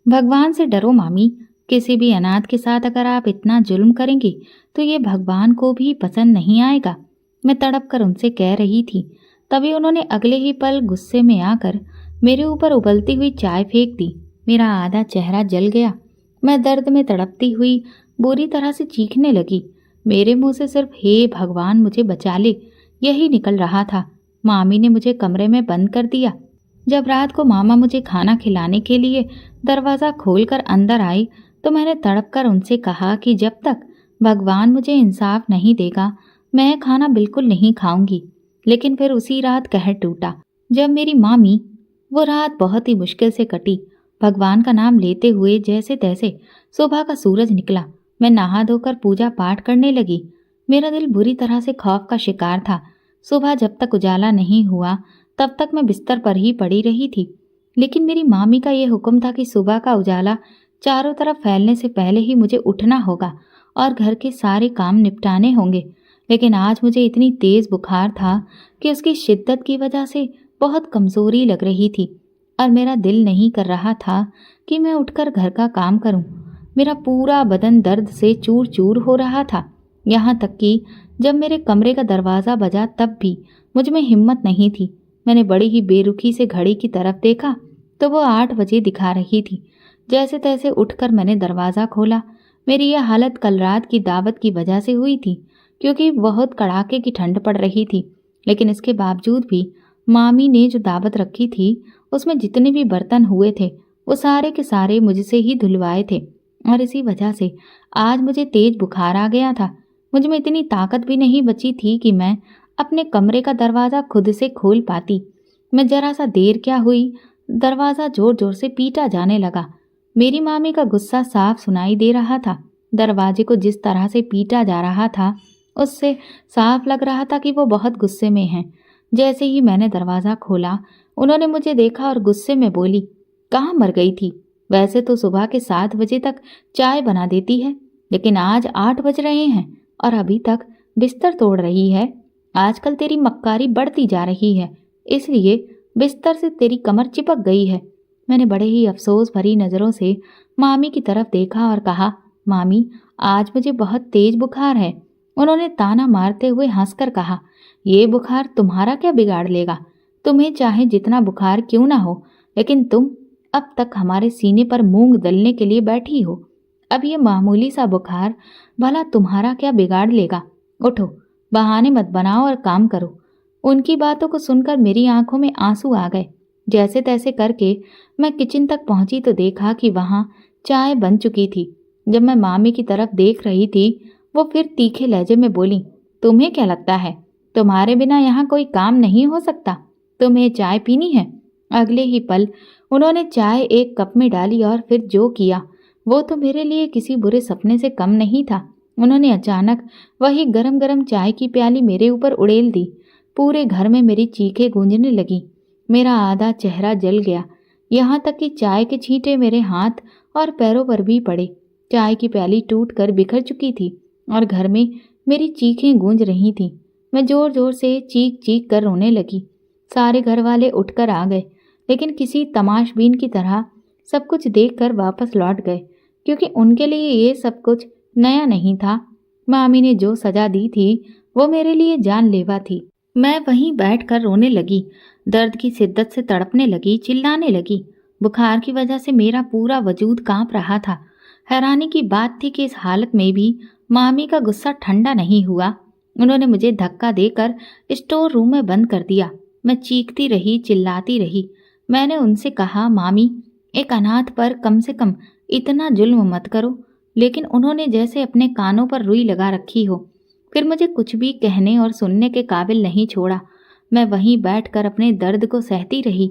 भगवान से डरो मामी। किसी भी अनाथ के साथ अगर आप इतना जुल्म करेंगी तो ये भगवान को भी पसंद नहीं आएगा। मैं तड़प कर उनसे कह रही थी। तभी उन्होंने अगले ही पल गुस्से में आकर मेरे ऊपर उबलती हुई चाय फेंक दी। मेरा आधा चेहरा जल गया। मैं दर्द में तड़पती हुई बुरी तरह से चीखने लगी। मेरे मुंह से सिर्फ हे भगवान मुझे बचा ले यही निकल रहा था। मामी ने मुझे कमरे में बंद कर दिया। जब रात को मामा मुझे खाना खिलाने के लिए दरवाज़ा खोलकर अंदर आई तो मैंने तड़प कर उनसे कहा कि जब तक भगवान मुझे इंसाफ नहीं देगा मैं खाना बिल्कुल नहीं खाऊंगी। लेकिन फिर उसी रात कहर टूटा जब मेरी मामी। वो रात बहुत ही मुश्किल से कटी। भगवान का नाम लेते हुए जैसे तैसे सुबह का सूरज निकला। मैं नहा धोकर पूजा पाठ करने लगी। मेरा दिल बुरी तरह से खौफ का शिकार था। सुबह जब तक उजाला नहीं हुआ तब तक मैं बिस्तर पर ही पड़ी रही थी। लेकिन मेरी मामी का ये हुक्म था कि सुबह का उजाला चारों तरफ फैलने से पहले ही मुझे उठना होगा और घर के सारे काम निपटाने होंगे। लेकिन आज मुझे इतनी तेज बुखार था कि उसकी शिद्दत की वजह से बहुत कमजोरी लग रही थी और मेरा दिल नहीं कर रहा था कि मैं उठकर घर का काम करूं। मेरा पूरा बदन दर्द से चूर चूर हो रहा था। यहाँ तक कि जब मेरे कमरे का दरवाज़ा बजा तब भी मुझ में हिम्मत नहीं थी। मैंने बड़ी ही बेरुखी से घड़ी की तरफ देखा तो वो 8 बजे दिखा रही थी। जैसे तैसे उठकर मैंने दरवाज़ा खोला। मेरी यह हालत कल रात की दावत की वजह से हुई थी क्योंकि बहुत कड़ाके की ठंड पड़ रही थी। लेकिन इसके बावजूद भी मामी ने जो दावत रखी थी उसमें जितने भी बर्तन हुए थे वो सारे के सारे मुझसे ही धुलवाए थे और इसी वजह से आज मुझे तेज बुखार आ गया था। मुझ में इतनी ताकत भी नहीं बची थी कि मैं अपने कमरे का दरवाज़ा खुद से खोल पाती। मैं जरा सा देर क्या हुई दरवाज़ा जोर जोर से पीटा जाने लगा। मेरी मामी का गुस्सा साफ सुनाई दे रहा था। दरवाजे को जिस तरह से पीटा जा रहा था उससे साफ लग रहा था कि वो बहुत गुस्से में हैं। जैसे ही मैंने दरवाज़ा खोला उन्होंने मुझे देखा और गुस्से में बोली, कहाँ मर गई थी? वैसे तो सुबह के 7 बजे तक चाय बना देती है लेकिन आज 8 बज रहे हैं और अभी तक बिस्तर तोड़ रही है। आजकल तेरी मक्कारी बढ़ती जा रही है इसलिए बिस्तर से तेरी कमर चिपक गई है। मैंने बड़े ही अफसोस भरी नज़रों से मामी की तरफ देखा और कहा, मामी आज मुझे बहुत तेज बुखार है। उन्होंने ताना मारते हुए हंसकर कहा, ये बुखार तुम्हारा क्या बिगाड़ लेगा? तुम्हें चाहे जितना बुखार क्यों ना हो लेकिन तुम अब तक हमारे सीने पर मूंग दलने के लिए बैठी हो। अब ये मामूली सा बुखार भला तुम्हारा क्या बिगाड़ लेगा? उठो, बहाने मत बनाओ और काम करो। उनकी बातों को सुनकर मेरी आंखों में आंसू आ गए। जैसे तैसे करके मैं किचन तक पहुंची तो देखा कि वहां चाय बन चुकी थी। जब मैं मामी की तरफ देख रही थी वो फिर तीखे लहजे में बोली, तुम्हें क्या लगता है तुम्हारे बिना यहाँ कोई काम नहीं हो सकता? तुम्हें चाय पीनी है? अगले ही पल उन्होंने चाय एक कप में डाली और फिर जो किया वो तो मेरे लिए किसी बुरे सपने से कम नहीं था। उन्होंने अचानक वही गरम गरम चाय की प्याली मेरे ऊपर उड़ेल दी। पूरे घर में मेरी चीखें गूंजने लगी। मेरा आधा चेहरा जल गया। यहाँ तक कि चाय के छींटे मेरे हाथ और पैरों पर भी पड़े। चाय की प्याली टूट कर बिखर चुकी थी और घर में मेरी चीखें गूंज रही थीं। मैं जोर जोर से चीख चीख कर रोने लगी। सारे घर वाले उठकर आ गए लेकिन किसी तमाशबीन की तरह सब कुछ देखकर वापस लौट गए क्योंकि उनके लिए ये सब कुछ नया नहीं था। मामी ने जो सजा दी थी वो मेरे लिए जानलेवा थी। मैं वहीं बैठकर रोने लगी। दर्द की शिद्दत से तड़पने लगी, चिल्लाने लगी। बुखार की वजह से मेरा पूरा वजूद कांप रहा था। हैरानी की बात थी कि इस हालत में भी मामी का गुस्सा ठंडा नहीं हुआ। उन्होंने मुझे धक्का देकर स्टोर रूम में बंद कर दिया। मैं चीखती रही, चिल्लाती रही। मैंने उनसे कहा, मामी एक अनाथ पर कम से कम इतना जुल्म मत करो। लेकिन उन्होंने जैसे अपने कानों पर रुई लगा रखी हो। फिर मुझे कुछ भी कहने और सुनने के काबिल नहीं छोड़ा। मैं वहीं बैठकर अपने दर्द को सहती रही।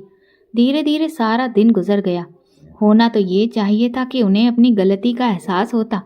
धीरे धीरे सारा दिन गुजर गया। होना तो ये चाहिए था कि उन्हें अपनी गलती का एहसास होता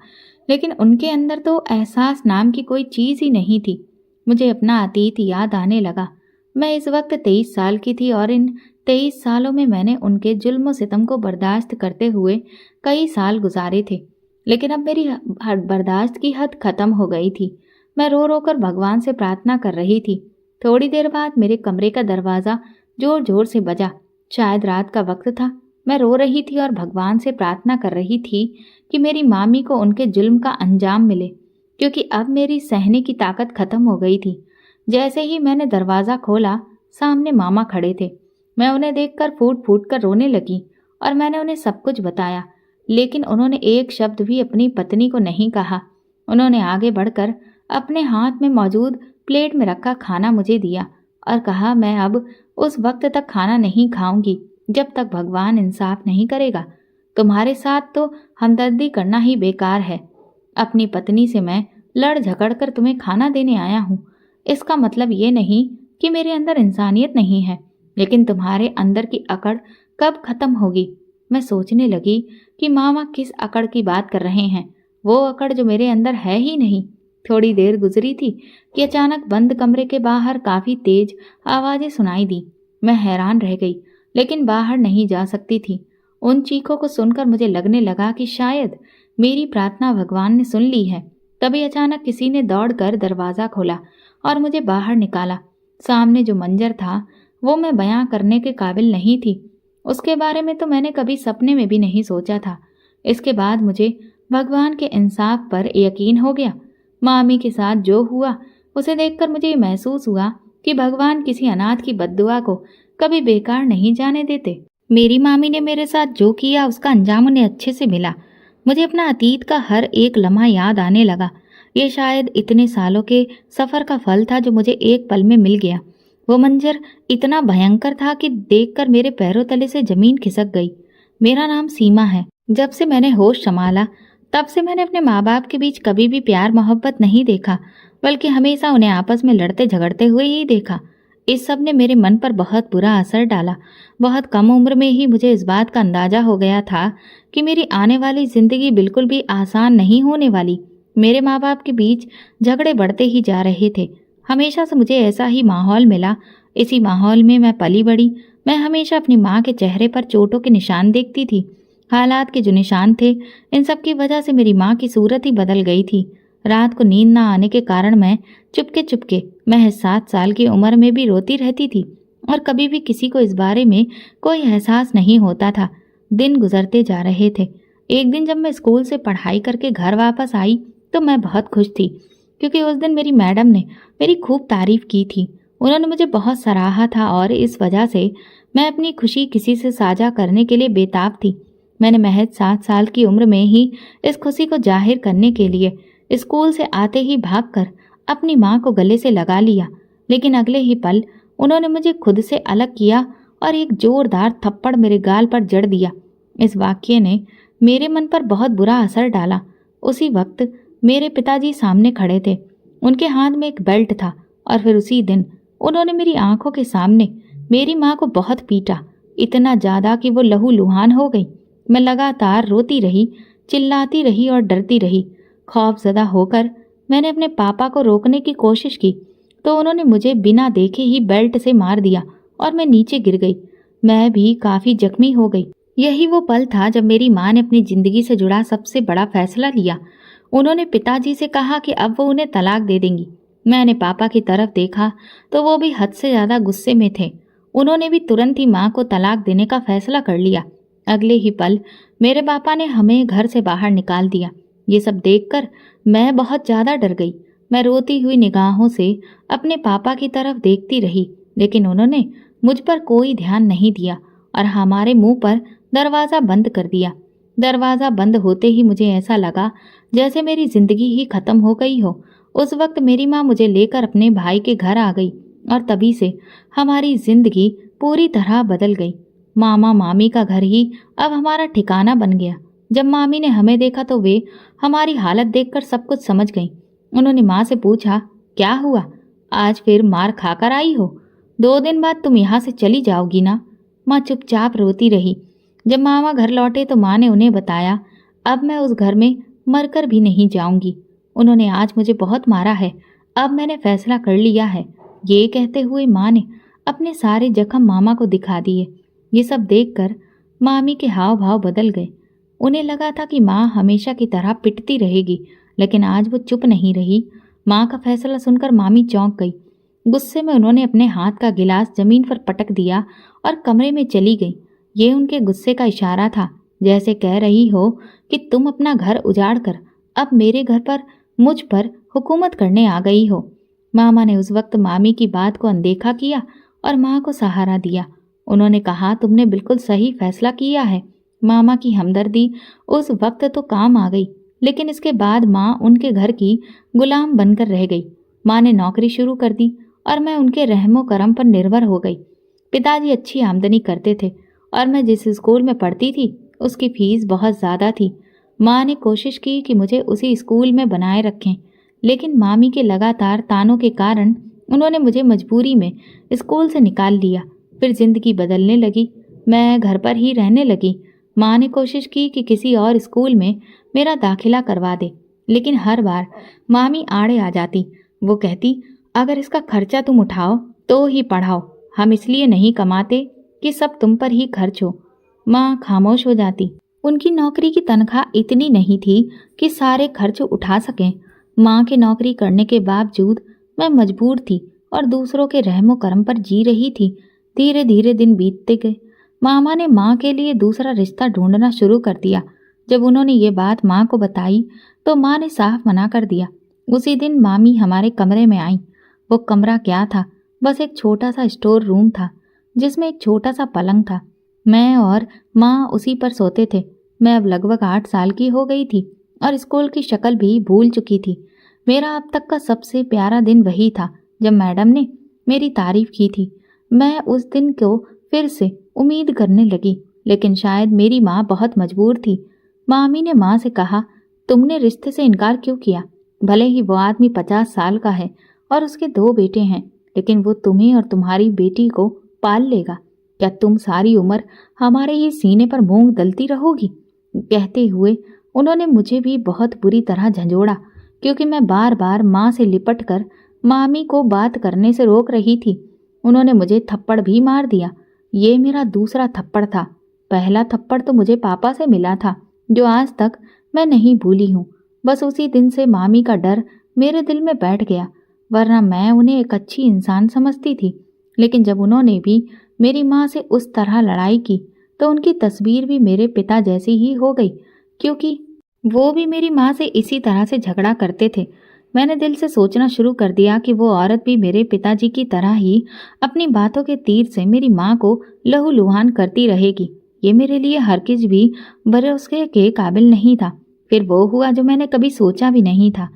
लेकिन उनके अंदर तो एहसास नाम की कोई चीज़ ही नहीं थी। मुझे अपना अतीत याद आने लगा। मैं इस वक्त 23 साल की थी और इन 23 सालों में मैंने उनके जुल्म सितम को बर्दाश्त करते हुए कई साल गुजारे थे। लेकिन अब मेरी बर्दाश्त की हद खत्म हो गई थी। मैं रो रो कर भगवान से प्रार्थना कर रही थी। थोड़ी देर बाद मेरे कमरे का दरवाज़ा जोर जोर से बजा। शायद रात का वक्त था। मैं रो रही थी और भगवान से प्रार्थना कर रही थी कि मेरी मामी को उनके जुल्म का अंजाम मिले, क्योंकि अब मेरी सहने की ताकत खत्म हो गई थी। जैसे ही मैंने दरवाज़ा खोला, सामने मामा खड़े थे। मैं उन्हें देखकर फूट फूट कर रोने लगी और मैंने उन्हें सब कुछ बताया, लेकिन उन्होंने एक शब्द भी अपनी पत्नी को नहीं कहा। उन्होंने आगे बढ़कर अपने हाथ में मौजूद प्लेट में रखा खाना मुझे दिया और कहा, मैं अब उस वक्त तक खाना नहीं खाऊंगी जब तक भगवान इंसाफ नहीं करेगा। तुम्हारे साथ तो हमदर्दी करना ही बेकार है। अपनी पत्नी से मैं लड़ झगड़ कर तुम्हें खाना देने आया हूँ। इसका मतलब ये नहीं कि मेरे अंदर इंसानियत नहीं है, लेकिन तुम्हारे अंदर की अकड़ कब खत्म होगी। मैं सोचने लगी कि मामा किस अकड़ की बात कर रहे हैं, वो अकड़ जो मेरे अंदर है ही नहीं। थोड़ी देर गुजरी थी कि अचानक बंद कमरे के बाहर काफी तेज आवाजें सुनाई दी। मैं हैरान रह गई, लेकिन बाहर नहीं जा सकती थी। उन चीखों को सुनकर मुझे लगने लगा कि शायद मेरी प्रार्थना भगवान ने सुन ली है। तभी अचानक किसी ने दौड़कर दरवाजा खोला और मुझे बाहर निकाला। सामने जो मंजर था वो मैं बयां करने के काबिल नहीं थी। उसके बारे में तो मैंने कभी सपने में भी नहीं सोचा था। इसके बाद मुझे भगवान के इंसाफ पर यकीन हो गया। मामी के साथ जो हुआ उसे देखकर मुझे महसूस हुआ कि भगवान किसी अनाथ की बद्दुआ को कभी बेकार नहीं जाने देते। मेरी मामी ने मेरे साथ जो किया उसका अंजाम उन्हें अच्छे से मिला। मुझे अपना अतीत का हर एक लम्हा याद आने लगा। ये शायद इतने सालों के सफ़र का फल था जो मुझे एक पल में मिल गया। वो मंजर इतना भयंकर था कि देखकर मेरे पैरों तले से जमीन खिसक गई। मेरा नाम सीमा है। जब से मैंने होश संभाला तब से मैंने अपने माँ बाप के बीच कभी भी प्यार मोहब्बत नहीं देखा, बल्कि हमेशा उन्हें आपस में लड़ते झगड़ते हुए ही देखा। इस सब ने मेरे मन पर बहुत बुरा असर डाला। बहुत कम उम्र में ही मुझे इस बात का अंदाजा हो गया था कि मेरी आने वाली जिंदगी बिल्कुल भी आसान नहीं होने वाली। मेरे माँ बाप के बीच झगड़े बढ़ते ही जा रहे थे। हमेशा से मुझे ऐसा ही माहौल मिला। इसी माहौल में मैं पली बड़ी। मैं हमेशा अपनी माँ के चेहरे पर चोटों के निशान देखती थी। हालात के जो निशान थे, इन सब की वजह से मेरी माँ की सूरत ही बदल गई थी। रात को नींद ना आने के कारण मैं चुपके चुपके महज 7 साल की उम्र में भी रोती रहती थी और कभी भी किसी को इस बारे में कोई एहसास नहीं होता था। दिन गुजरते जा रहे थे। एक दिन जब मैं स्कूल से पढ़ाई करके घर वापस आई तो मैं बहुत खुश थी, क्योंकि उस दिन मेरी मैडम ने मेरी खूब तारीफ की थी। उन्होंने मुझे बहुत सराहा था और इस वजह से मैं अपनी खुशी किसी से साझा करने के लिए बेताब थी। मैंने महज 7 साल की उम्र में ही इस खुशी को जाहिर करने के लिए स्कूल से आते ही भागकर अपनी माँ को गले से लगा लिया, लेकिन अगले ही पल उन्होंने मुझे खुद से अलग किया और एक जोरदार थप्पड़ मेरे गाल पर जड़ दिया। इस वाक्य ने मेरे मन पर बहुत बुरा असर डाला। उसी वक्त मेरे पिताजी सामने खड़े थे। उनके हाथ में एक बेल्ट था और फिर उसी दिन उन्होंने मेरी आंखों के सामने मेरी माँ को बहुत पीटा, इतना ज़्यादा कि वो लहूलुहान हो गई। मैं लगातार रोती रही, चिल्लाती रही और डरती रही। खौफजदा होकर मैंने अपने पापा को रोकने की कोशिश की तो उन्होंने मुझे बिना देखे ही बेल्ट से मार दिया और मैं नीचे गिर गई। मैं भी काफ़ी जख्मी हो गई। यही वो पल था जब मेरी माँ ने अपनी ज़िंदगी से जुड़ा सबसे बड़ा फैसला लिया। उन्होंने पिताजी से कहा कि अब वो उन्हें तलाक दे देंगी। मैंने पापा की तरफ देखा तो वो भी हद से ज़्यादा गुस्से में थे। उन्होंने भी तुरंत ही माँ को तलाक देने का फैसला कर लिया। अगले ही पल मेरे पापा ने हमें घर से बाहर निकाल दिया। ये सब देखकर मैं बहुत ज़्यादा डर गई। मैं रोती हुई निगाहों से अपने पापा की तरफ देखती रही, लेकिन उन्होंने मुझ पर कोई ध्यान नहीं दिया और हमारे मुंह पर दरवाज़ा बंद कर दिया। दरवाज़ा बंद होते ही मुझे ऐसा लगा जैसे मेरी ज़िंदगी ही ख़त्म हो गई हो। उस वक्त मेरी माँ मुझे लेकर अपने भाई के घर आ गई और तभी से हमारी ज़िंदगी पूरी तरह बदल गई। मामा मामी का घर ही अब हमारा ठिकाना बन गया। जब मामी ने हमें देखा तो वे हमारी हालत देखकर सब कुछ समझ गईं। उन्होंने माँ से पूछा, क्या हुआ, आज फिर मार खाकर आई हो? 2 दिन बाद तुम यहाँ से चली जाओगी ना? माँ चुपचाप रोती रही। जब मामा घर लौटे तो माँ ने उन्हें बताया, अब मैं उस घर में मरकर भी नहीं जाऊंगी। उन्होंने आज मुझे बहुत मारा है, अब मैंने फैसला कर लिया है। ये कहते हुए माँ ने अपने सारे जख्म मामा को दिखा दिए। ये सब देखकर मामी के हाव भाव बदल गए। उन्हें लगा था कि माँ हमेशा की तरह पिटती रहेगी, लेकिन आज वो चुप नहीं रही। माँ का फैसला सुनकर मामी चौंक गई। गुस्से में उन्होंने अपने हाथ का गिलास जमीन पर पटक दिया और कमरे में चली गई। ये उनके गुस्से का इशारा था, जैसे कह रही हो कि तुम अपना घर उजाड़ कर अब मेरे घर पर मुझ पर हुकूमत करने आ गई हो। मामा ने उस वक्त मामी की बात को अनदेखा किया और माँ को सहारा दिया। उन्होंने कहा, तुमने बिल्कुल सही फैसला किया है। मामा की हमदर्दी उस वक्त तो काम आ गई, लेकिन इसके बाद माँ उनके घर की गुलाम बनकर रह गई। माँ ने नौकरी शुरू कर दी और मैं उनके रहमो करम पर निर्भर हो गई। पिताजी अच्छी आमदनी करते थे और मैं जिस स्कूल में पढ़ती थी उसकी फीस बहुत ज़्यादा थी। माँ ने कोशिश की कि मुझे उसी स्कूल में बनाए रखें, लेकिन मामी के लगातार तानों के कारण उन्होंने मुझे मजबूरी में स्कूल से निकाल लिया। फिर जिंदगी बदलने लगी, मैं घर पर ही रहने लगी। माँ ने कोशिश की कि किसी और स्कूल में मेरा दाखिला करवा दे, लेकिन हर बार मामी आड़े आ जाती। वो कहती, अगर इसका खर्चा तुम उठाओ तो ही पढ़ाओ, हम इसलिए नहीं कमाते कि सब तुम पर ही खर्च हो। माँ खामोश हो जाती। उनकी नौकरी की तनख्वाह इतनी नहीं थी कि सारे खर्च उठा सकें। माँ के नौकरी करने के बावजूद मैं मजबूर थी और दूसरों के रहमो करम पर जी रही थी। धीरे धीरे दिन बीतते गए। मामा ने माँ के लिए दूसरा रिश्ता ढूंढना शुरू कर दिया। जब उन्होंने ये बात माँ को बताई तो माँ ने साफ मना कर दिया। उसी दिन मामी हमारे कमरे में आई। वो कमरा क्या था, बस एक छोटा सा स्टोर रूम था जिसमें एक छोटा सा पलंग था। मैं और माँ उसी पर सोते थे। मैं अब लगभग 8 साल की हो गई थी और स्कूल की शक्ल भी भूल चुकी थी। मेरा अब तक का सबसे प्यारा दिन वही था जब मैडम ने मेरी तारीफ की थी। मैं उस दिन को फिर से उम्मीद करने लगी, लेकिन शायद मेरी माँ बहुत मजबूर थी। मामी ने माँ से कहा, तुमने रिश्ते से इनकार क्यों किया? भले ही वो आदमी 50 साल का है और उसके 2 बेटे हैं, लेकिन वो तुम्हें और तुम्हारी बेटी को पाल लेगा। क्या तुम सारी उम्र हमारे ही सीने पर मूंग दलती रहोगी? कहते हुए उन्होंने मुझे भी बहुत बुरी तरह झंझोड़ा, क्योंकि मैं बार बार माँ से लिपट कर मामी को बात करने से रोक रही थी। उन्होंने मुझे थप्पड़ भी मार दिया। ये मेरा दूसरा थप्पड़ था। पहला थप्पड़ तो मुझे पापा से मिला था, जो आज तक मैं नहीं भूली हूँ। बस उसी दिन से मामी का डर मेरे दिल में बैठ गया, वरना मैं उन्हें एक अच्छी इंसान समझती थी। लेकिन जब उन्होंने भी मेरी माँ से उस तरह लड़ाई की तो उनकी तस्वीर भी मेरे पिता जैसी ही हो गई, क्योंकि वो भी मेरी माँ से इसी तरह से झगड़ा करते थे। मैंने दिल से सोचना शुरू कर दिया कि वो औरत भी मेरे पिताजी की तरह ही अपनी बातों के तीर से मेरी माँ को लहूलुहान करती रहेगी। ये मेरे लिए हरगिज भी भरोसे के काबिल नहीं था। फिर वो हुआ जो मैंने कभी सोचा भी नहीं था।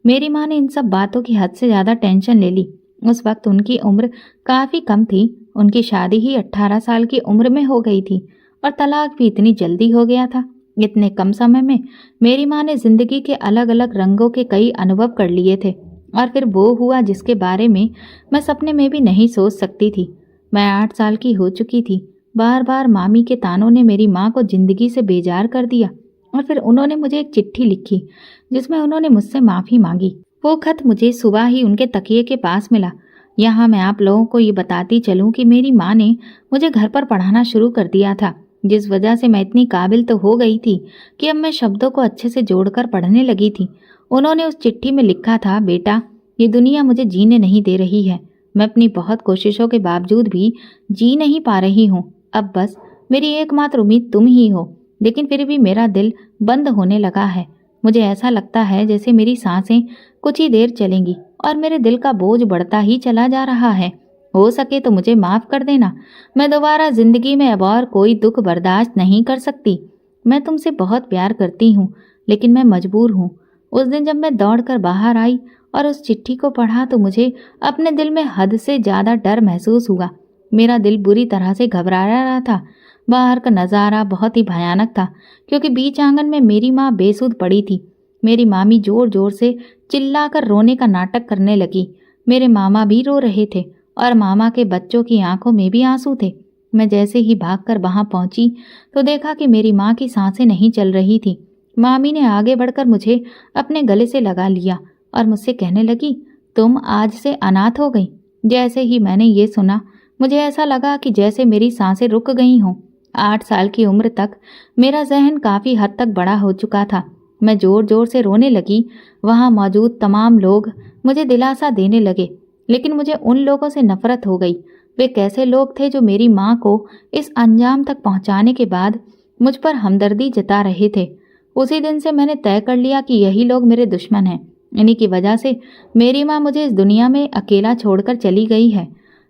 मेरी माँ ने इन सब बातों की हद से ज़्यादा टेंशन ले ली। उस वक्त उनकी उम्र काफ़ी कम थी। उनकी शादी ही 18 साल की उम्र में हो गई थी और तलाक भी इतनी जल्दी हो गया था। इतने कम समय में मेरी माँ ने जिंदगी के अलग अलग रंगों के कई अनुभव कर लिए थे, और फिर वो हुआ जिसके बारे में मैं सपने में भी नहीं सोच सकती थी। मैं 8 साल की हो चुकी थी। बार बार मामी के तानों ने मेरी माँ को जिंदगी से बेजार कर दिया, और फिर उन्होंने मुझे एक चिट्ठी लिखी जिसमें उन्होंने मुझसे माफ़ी मांगी। वो खत मुझे सुबह ही उनके तकिए के पास मिला। यहाँ मैं आप लोगों को ये बताती चलूँ कि मेरी माँ ने मुझे घर पर पढ़ाना शुरू कर दिया था, जिस वजह से मैं इतनी काबिल तो हो गई थी कि अब मैं शब्दों को अच्छे से जोड़कर पढ़ने लगी थी। उन्होंने उस चिट्ठी में लिखा था, बेटा, ये दुनिया मुझे जीने नहीं दे रही है। मैं अपनी बहुत कोशिशों के बावजूद भी जी नहीं पा रही हूँ। अब बस मेरी एकमात्र उम्मीद तुम ही हो। लेकिन फिर भी मेरा दिल बंद होने लगा है। मुझे ऐसा लगता है जैसे मेरी सांसें कुछ ही देर चलेंगी और मेरे दिल का बोझ बढ़ता ही चला जा रहा है। हो सके तो मुझे माफ़ कर देना। मैं दोबारा जिंदगी में अब और कोई दुख बर्दाश्त नहीं कर सकती। मैं तुमसे बहुत प्यार करती हूँ, लेकिन मैं मजबूर हूँ। उस दिन जब मैं दौड़कर बाहर आई और उस चिट्ठी को पढ़ा तो मुझे अपने दिल में हद से ज़्यादा डर महसूस हुआ। मेरा दिल बुरी तरह से घबरा रहा था। बाहर का नज़ारा बहुत ही भयानक था, क्योंकि बीच आंगन में मेरी माँ बेसुध पड़ी थी। मेरी मामी जोर जोर से चिल्लाकर रोने का नाटक करने लगी। मेरे मामा भी रो रहे थे और मामा के बच्चों की आंखों में भी आंसू थे। मैं जैसे ही भागकर वहां पहुंची तो देखा कि मेरी माँ की सांसें नहीं चल रही थी। मामी ने आगे बढ़कर मुझे अपने गले से लगा लिया और मुझसे कहने लगी, तुम आज से अनाथ हो गई। जैसे ही मैंने ये सुना मुझे ऐसा लगा कि जैसे मेरी सांसें रुक गई हों। 8 साल की उम्र तक मेरा जहन काफ़ी हद तक बड़ा हो चुका था। मैं जोर जोर से रोने लगी। वहाँ मौजूद तमाम लोग मुझे दिलासा देने लगे, लेकिन मुझे उन लोगों से नफरत हो गई वे कैसे लोग थे जो मेरी माँ को इस अंजाम तक पहुंचाने के बाद मुझ पर हमदर्दी जता रहे थे। उसी दिन से मैंने तय कर लिया कि यही लोग मेरे दुश्मन हैं। इन्हीं की वजह से मेरी माँ मुझे इस दुनिया में अकेला छोड़कर चली गई है।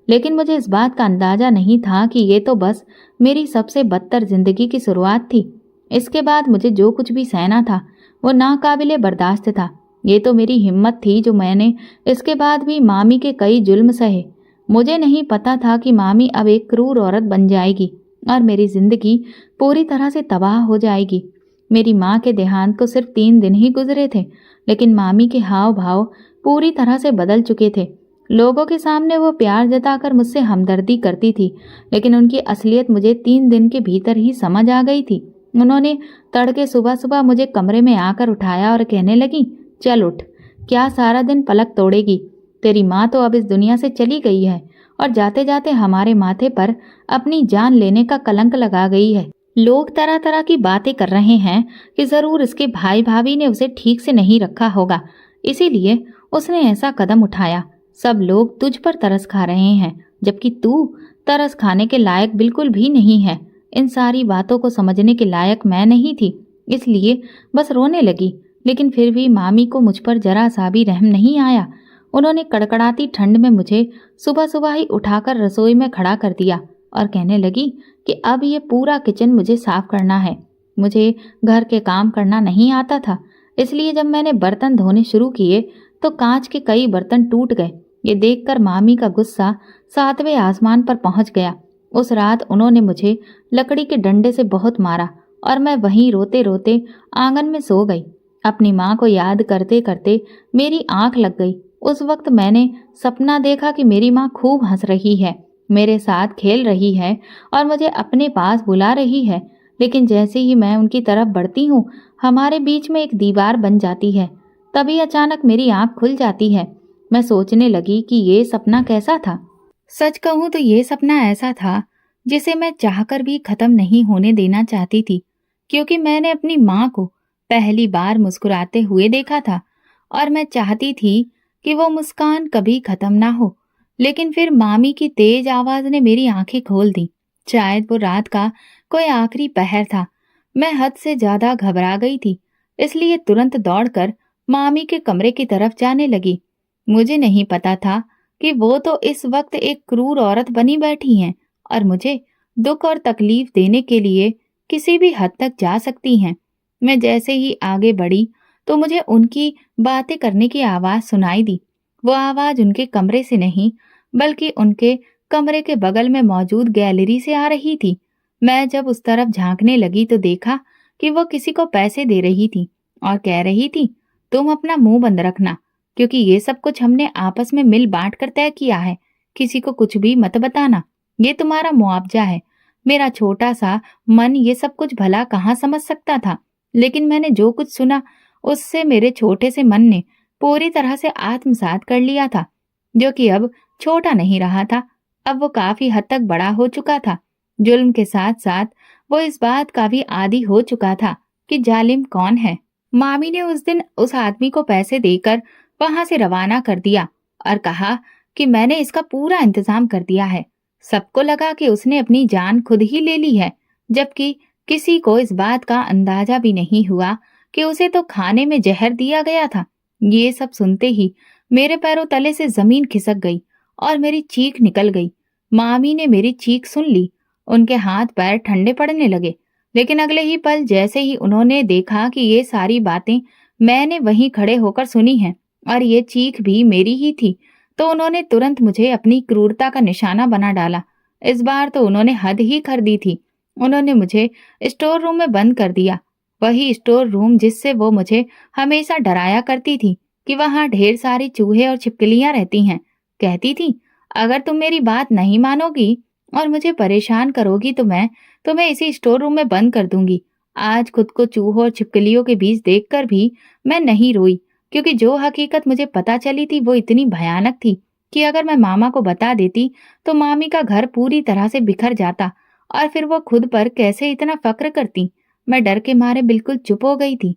लेकिन मुझे इस बात का अंदाजा नहीं था कि ये तो बस मेरी सबसे बदतर जिंदगी की शुरुआत थी। इसके बाद मुझे जो कुछ भी सहना था वो नाकाबिले बर्दाश्त था। ये तो मेरी हिम्मत थी जो मैंने इसके बाद भी मामी के कई जुल्म सहे। मुझे नहीं पता था कि मामी अब एक क्रूर औरत बन जाएगी और मेरी जिंदगी पूरी तरह से तबाह हो जाएगी। मेरी माँ के देहांत को सिर्फ 3 दिन ही गुजरे थे, लेकिन मामी के हाव भाव पूरी तरह से बदल चुके थे। लोगों के सामने वो प्यार जताकर मुझसे हमदर्दी करती थी, लेकिन उनकी असलियत मुझे 3 दिन के भीतर ही समझ आ गई थी। उन्होंने तड़के सुबह सुबह मुझे कमरे में आकर उठाया और कहने लगी, चल उठ, क्या सारा दिन पलक तोड़ेगी? तेरी माँ तो अब इस दुनिया से चली गई है और जाते जाते हमारे माथे पर अपनी जान लेने का कलंक लगा गई है। लोग तरह तरह की बातें कर रहे हैं कि जरूर इसके भाई भाभी ने उसे ठीक से नहीं रखा होगा, इसीलिए उसने ऐसा कदम उठाया। सब लोग तुझ पर तरस खा रहे हैं, जबकि तू तरस खाने के लायक बिल्कुल भी नहीं है। इन सारी बातों को समझने के लायक मैं नहीं थी, इसलिए बस रोने लगी। लेकिन फिर भी मामी को मुझ पर जरा सा भी रहम नहीं आया। उन्होंने कड़कड़ाती ठंड में मुझे सुबह सुबह ही उठाकर रसोई में खड़ा कर दिया और कहने लगी कि अब ये पूरा किचन मुझे साफ करना है। मुझे घर के काम करना नहीं आता था, इसलिए जब मैंने बर्तन धोने शुरू किए तो कांच के कई बर्तन टूट गए। ये देखकर मामी का गुस्सा 7वें आसमान पर पहुंच गया। उस रात उन्होंने मुझे लकड़ी के डंडे से बहुत मारा और मैं वहीं रोते रोते आंगन में सो गई। अपनी माँ को याद करते करते मेरी आंख लग गई। उस वक्त मैंने सपना देखा कि मेरी माँ खूब हंस रही है, मेरे साथ खेल रही है और मुझे अपने पास बुला रही है। लेकिन जैसे ही मैं उनकी तरफ बढ़ती हूँ, हमारे बीच में एक दीवार बन जाती है। तभी अचानक मेरी आंख खुल जाती है। मैं सोचने लगी कि ये सपना कैसा था। सच कहूँ तो ये सपना ऐसा था जिसे मैं चाहकर भी खत्म नहीं होने देना चाहती थी, क्योंकि मैंने अपनी माँ को पहली बार मुस्कुराते हुए देखा था और मैं चाहती थी कि वो मुस्कान कभी खत्म ना हो। लेकिन फिर मामी की तेज आवाज ने मेरी आंखें खोल दी। शायद वो रात का कोई आखिरी पहर था। मैं हद से ज्यादा घबरा गई थी, इसलिए तुरंत दौड़कर मामी के कमरे की तरफ जाने लगी। मुझे नहीं पता था कि वो तो इस वक्त एक क्रूर औरत बनी बैठी हैं और मुझे दुख और तकलीफ देने के लिए किसी भी हद तक जा सकती हैं। मैं जैसे ही आगे बढ़ी तो मुझे उनकी बातें करने की आवाज सुनाई दी। वो आवाज उनके कमरे से नहीं, बल्कि उनके कमरे के बगल में मौजूद गैलरी से आ रही थी। मैं जब उस तरफ झांकने लगी तो देखा कि वो किसी को पैसे दे रही थी और कह रही थी, तुम अपना मुंह बंद रखना, क्योंकि ये सब कुछ हमने आपस में मिल बांट कर तय किया है। किसी को कुछ भी मत बताना, ये तुम्हारा मुआवजा है। मेरा छोटा सा मन ये सब कुछ भला कहाँ समझ सकता था, लेकिन मैंने जो कुछ सुना उससे मेरे छोटे से मन ने पूरी तरह से आत्मसात कर लिया था, जो कि अब छोटा नहीं रहा था, अब वो काफी हद तक बड़ा हो चुका था। जुल्म के साथ साथ वो इस बात का भी आदी हो चुका था कि जालिम कौन है। मामी ने उस दिन उस आदमी को पैसे देकर वहां से रवाना कर दिया और कहा कि मैंने इसका पूरा इंतजाम कर दिया है। सबको लगा कि उसने अपनी जान खुद ही ले ली है, जबकि किसी को इस बात का अंदाजा भी नहीं हुआ कि उसे तो खाने में जहर दिया गया था। ये सब सुनते ही मेरे पैरों तले से जमीन खिसक गई और मेरी चीख निकल गई। मामी ने मेरी चीख सुन ली, उनके हाथ पैर ठंडे पड़ने लगे। लेकिन अगले ही पल जैसे ही उन्होंने देखा कि ये सारी बातें मैंने वहीं खड़े होकर सुनी हैं और ये चीख भी मेरी ही थी, तो उन्होंने तुरंत मुझे अपनी क्रूरता का निशाना बना डाला। इस बार तो उन्होंने हद ही कर दी थी। उन्होंने मुझे स्टोर रूम में बंद कर दिया, वही स्टोर रूम जिससे वो मुझे हमेशा डराया करती थी कि वहां ढेर सारे चूहे और छिपकलियां रहती हैं। कहती थी, अगर तुम मेरी बात नहीं मानोगी और मुझे परेशान करोगी तो मैं तुम्हें इसी स्टोर रूम में बंद कर दूंगी। आज खुद को चूहों और छिपकलियों के बीच देखकर भी मैं नहीं रोई, क्योंकि जो हकीकत मुझे पता चली थी वो इतनी भयानक थी कि अगर मैं मामा को बता देती तो मामी का घर पूरी तरह से बिखर जाता और फिर वो खुद पर कैसे इतना फक्र करती। मैं डर के मारे बिल्कुल चुप हो गई थी।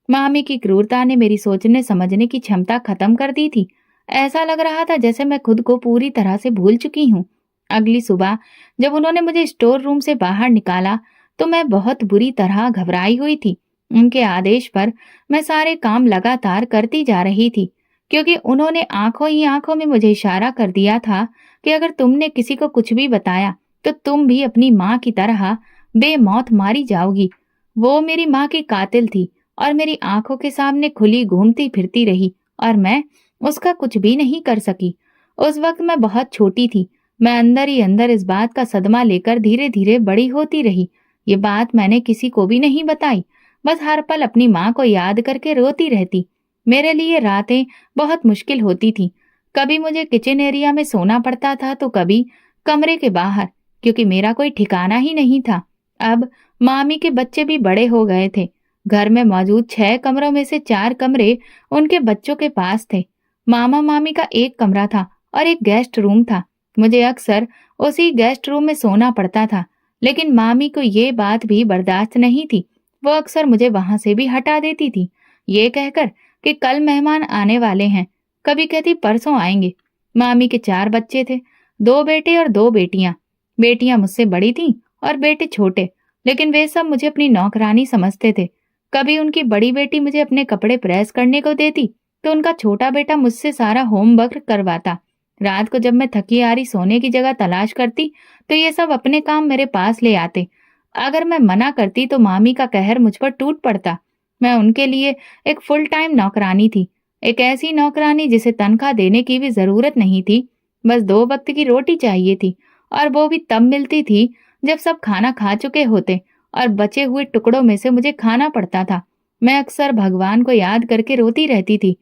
मामी की क्रूरता ने मेरी सोचने समझने की क्षमता खत्म कर दी थी। ऐसा लग रहा था जैसे मैं खुद को पूरी तरह से भूल चुकी हूँ। अगली सुबह जब उन्होंने मुझे स्टोर रूम से बाहर निकाला तो मैं बहुत बुरी तरह घबराई हुई थी। उनके आदेश पर मैं सारे काम लगातार करती जा रही थी, क्योंकि उन्होंने आंखों ही आंखों में मुझे इशारा कर दिया था कि अगर तुमने किसी को कुछ भी बताया तो तुम भी अपनी माँ की तरह बेमौत मारी जाओगी। वो मेरी माँ की कातिल थी और मेरी आंखों के सामने खुली घूमती फिरती रही और मैं उसका कुछ भी नहीं कर सकी। उस वक्त मैं बहुत छोटी थी। मैं अंदर ही अंदर इस बात का सदमा लेकर धीरे धीरे बड़ी होती रही। ये बात मैंने किसी को भी नहीं बताई, बस हर पल अपनी माँ को याद करके रोती रहती। मेरे लिए रातें बहुत मुश्किल होती थी। कभी मुझे किचन एरिया में सोना पड़ता था तो कभी कमरे के बाहर, क्योंकि मेरा कोई ठिकाना ही नहीं था। अब मामी के बच्चे भी बड़े हो गए थे। घर में मौजूद 6 कमरों में से 4 कमरे उनके बच्चों के पास थे। मामा मामी का एक कमरा था और एक गेस्ट रूम था। मुझे अक्सर उसी गेस्ट रूम में सोना पड़ता था, लेकिन मामी को ये बात भी बर्दाश्त नहीं थी। वो अक्सर मुझे वहां से भी हटा देती थी, ये कहकर कि कल मेहमान आने वाले हैं, कभी कहती परसों आएंगे। मामी के 4 बच्चे थे, 2 बेटे और 2 बेटियां। बेटियां मुझसे बड़ी थीं और बेटे छोटे, लेकिन वे सब मुझे अपनी नौकरानी समझते थे। कभी उनकी बड़ी बेटी मुझे अपने कपड़े प्रेस करने को देती तो उनका छोटा बेटा मुझसे सारा होमवर्क करवाता। रात को जब मैं थकी हारी सोने की जगह तलाश करती तो ये सब अपने काम मेरे पास ले आते। अगर मैं मना करती तो मामी का कहर मुझ पर टूट पड़ता। मैं उनके लिए एक फुल टाइम नौकरानी थी, एक ऐसी नौकरानी जिसे तनख्वाह देने की भी जरूरत नहीं थी। बस 2 वक्त की रोटी चाहिए थी और वो भी तब मिलती थी जब सब खाना खा चुके होते और बचे हुए टुकड़ों में से मुझे खाना पड़ता था। मैं अक्सर भगवान को याद करके रोती रहती थी।